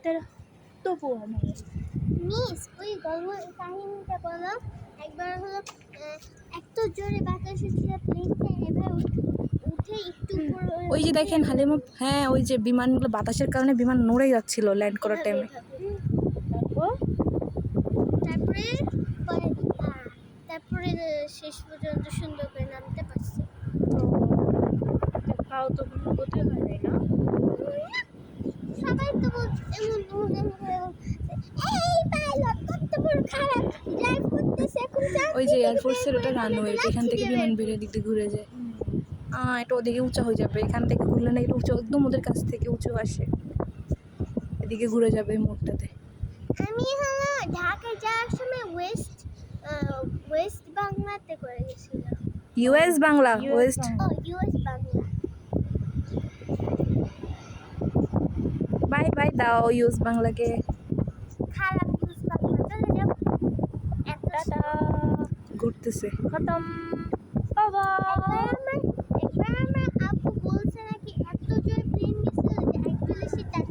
রাতের তবুও মানে মিস ওই গল্প কাহিনীটা বলো একবার হলো এত জোরে বাতাস হচ্ছিল প্লেনটা এবার উঠে একটু ওই যে দেখেন হালিমা, হ্যাঁ ওই যে বিমানগুলো বাতাসের কারণে বিমান নড়ে যাচ্ছিল ল্যান্ড করার টাইমে। তারপরে তারপরে শেষ পর্যন্ত সুন্দর করে নামতে পারছি। তাও তো কোনো ক্ষতি হয় নাই না? সবাই তো এমন এই পাইলট কত বড় খারাপ ড্রাইভ করতেছে এখন ওই যে এয়ারফোর্সের ওটা রানওয়ে, এখান থেকে বিমান বেরিয়ে দিক দিয়ে ঘুরে যায়। এটা ওদিকে উঁচা হয়ে যাবে, এখান থেকে ঘুরলে না এটা উঁচু একদম ওদের কাছ থেকে উঁচু আসে, এদিকে ঘুরে যাবে এই মোড়টাতে। আমি হলো ঢাকা যাওয়ার সময় ওয়েস্ট বাংলাতে করে গেছিলাম। US Bangla, West US Bangla. Bye bye দাও ইউএস বাংলাকে। খারাপ ইউএস বাংলা চলে যাও। টাটা ঘুরতেছে খতম বাবা। একবার আমার আপু বলছে নাকি এত জোরে প্লেন গেছিল যে একদম সে টাচ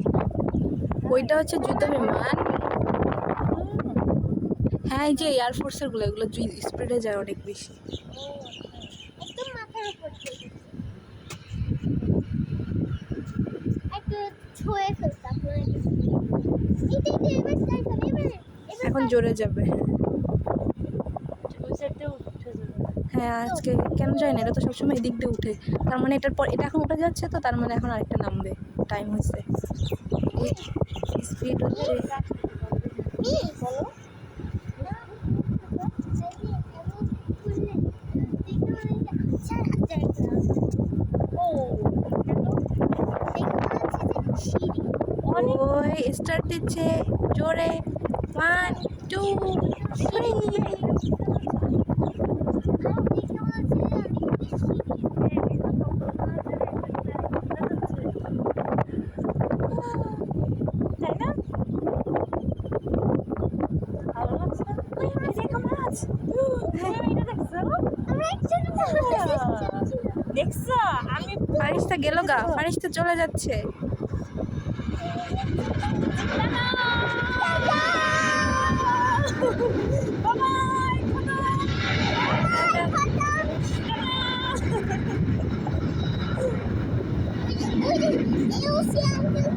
ওইটা হচ্ছে যুদ্ধ বিমান। হ্যাঁ এই যে এয়ারফোর্সের গুলো এগুলো স্পিডে যায় অনেক বেশি। একদম মাথার উপর থেকে একটু ছুঁয়ে ফেলতে আপনার এবার স্টার্ট হবে এখন জোরে যাবে। ওই সাইডে উঠে যাবে। হ্যাঁ আজকে কেন যায় না, এটা তো সবসময় এদিক দিয়ে উঠে, তার মানে এটার পর এটা এখন উঠে যাচ্ছে, তো তার মানে এখন আরেকটা নামবে, টাইম হয়েছে। স্পিড হচ্ছে বলো ও ওই স্টার্ট দিচ্ছে জোরে, 1 2 3। তাই না? ভালো লাগছে না? ওই দেখো মাছ। এটা দেখছো? আমি ফারিস্তা গেল গা, ফারিস্তা চলে যাচ্ছে।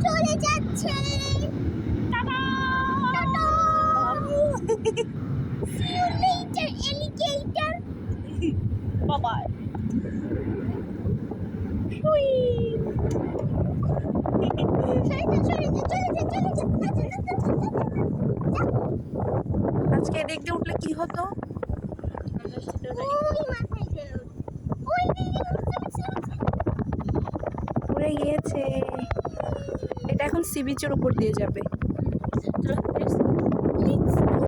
চলে যাচ্ছে See you later, alligator. বাবা আজকে এদিক দিয়ে উঠলে কি হতো? উড়ে গিয়েছে। এটা এখন সি বিচের উপর দিয়ে যাবে।